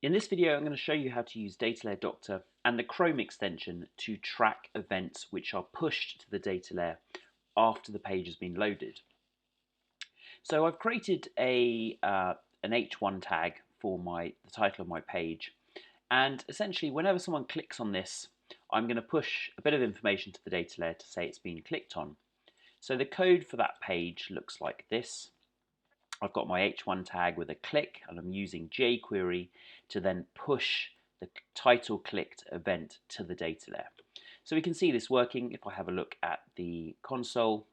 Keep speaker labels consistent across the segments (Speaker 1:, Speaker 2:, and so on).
Speaker 1: In this video, I'm going to show you how to use Data Layer Doctor and the Chrome extension to track events which are pushed to the data layer after the page has been loaded. So I've created an H1 tag for the title of my page, and essentially whenever someone clicks on this, I'm going to push a bit of information to the data layer to say it's been clicked on. So the code for that page looks like this. I've got my H1 tag with a click, and I'm using jQuery to then push the title clicked event to the data layer. So we can see this working. If I have a look at the console,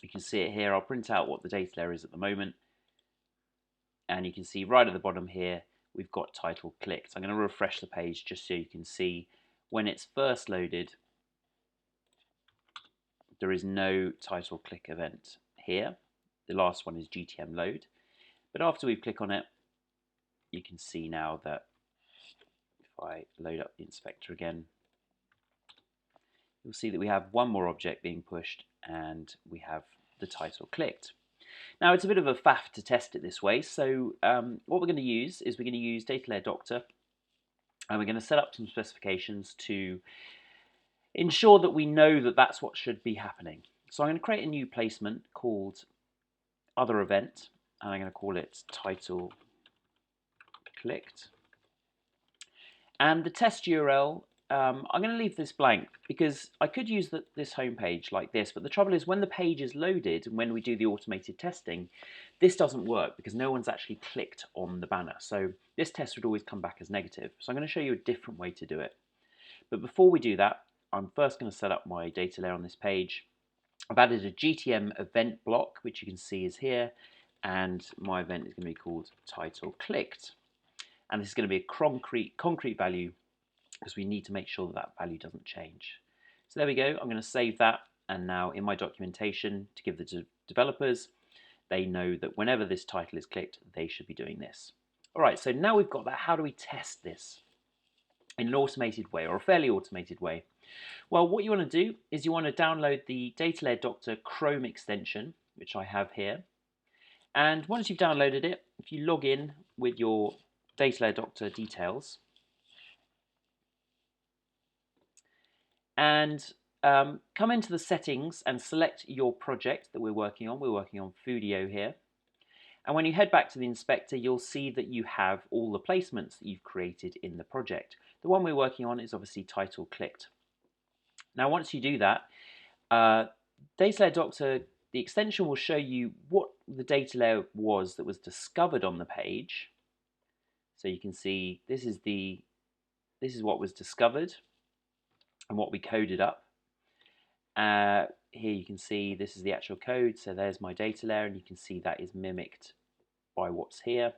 Speaker 1: you can see it here. I'll print out what the data layer is at the moment, and you can see right at the bottom here we've got title clicked. I'm going to refresh the page just so you can see when it's first loaded there is no title click event here. The last one is GTM load, but after we click on it, you can see now that if I load up the inspector again, you'll see that we have one more object being pushed and we have the title clicked. Now it's a bit of a faff to test it this way, so what we're going to use is we're going to use Data Layer Doctor, and we're going to set up some specifications to ensure that we know that that's what should be happening. So I'm going to create a new placement called Other Event, and I'm going to call it Title Clicked. And the test URL, I'm going to leave this blank because I could use this home page like this, but the trouble is when the page is loaded and when we do the automated testing, this doesn't work because no one's actually clicked on the banner. So this test would always come back as negative. So I'm going to show you a different way to do it. But before we do that, I'm first going to set up my data layer on this page. I've added a GTM event block, which you can see is here, and my event is going to be called title clicked. And this is going to be a concrete value because we need to make sure that that value doesn't change. So there we go. I'm going to save that, and now in my documentation to give the developers, they know that whenever this title is clicked, they should be doing this. All right, so now we've got that. How do we test this in an automated way, or a fairly automated way? Well, what you want to do is you want to download the Data Layer Doctor Chrome extension, which I have here. And once you've downloaded it, if you log in with your Data Layer Doctor details and come into the settings and select your project that we're working on. We're working on Foodio here. And when you head back to the inspector, you'll see that you have all the placements that you've created in the project. The one we're working on is obviously title clicked. Now, once you do that, Data Layer Doctor, the extension will show you what the data layer was that was discovered on the page. So you can see this is what was discovered and what we coded up. Here you can see this is the actual code. So there's my data layer, and you can see that is mimicked by what's here.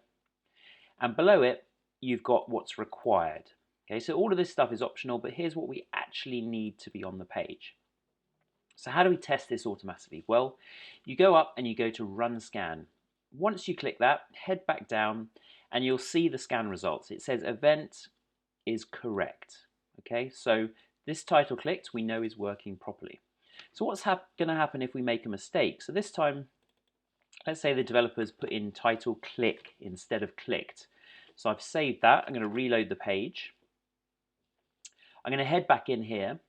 Speaker 1: And below it, you've got what's required. Okay, so all of this stuff is optional, but here's what we actually need to be on the page. So how do we test this automatically? Well, you go up and you go to Run Scan. Once you click that, head back down, and you'll see the scan results. It says event is correct. Okay, so this title clicked we know is working properly. So what's going to happen if we make a mistake? So this time, let's say the developers put in title click instead of clicked. So I've saved that. I'm going to reload the page. I'm going to head back in here,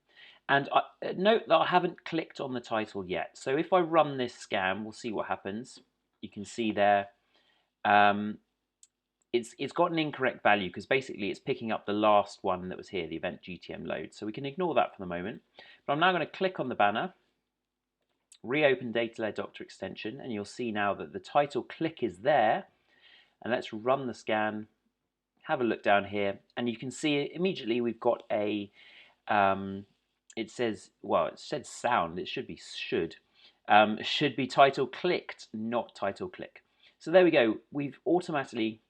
Speaker 1: and note that I haven't clicked on the title yet. So if I run this scan, we'll see what happens. You can see there it's got an incorrect value because basically it's picking up the last one that was here, the event GTM load. So we can ignore that for the moment. But I'm now going to click on the banner, reopen Data Layer Doctor extension, and you'll see now that the title click is there. And let's run the scan, have a look down here, and you can see immediately we've got a it says, well, it said sound, it should be should be title clicked, not title click. So there we go. We've automatically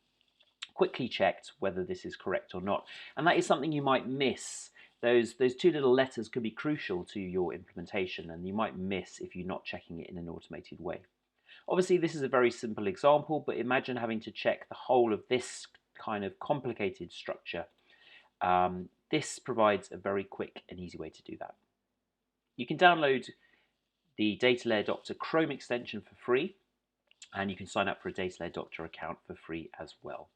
Speaker 1: quickly checked whether this is correct or not, and that is something you might miss. Those two little letters could be crucial to your implementation, and you might miss if you're not checking it in an automated way. Obviously, this is a very simple example, but imagine having to check the whole of this kind of complicated structure. This provides a very quick and easy way to do that. You can download the Data Layer Doctor Chrome extension for free. and you can sign up for a Datalayer Doctor account for free as well.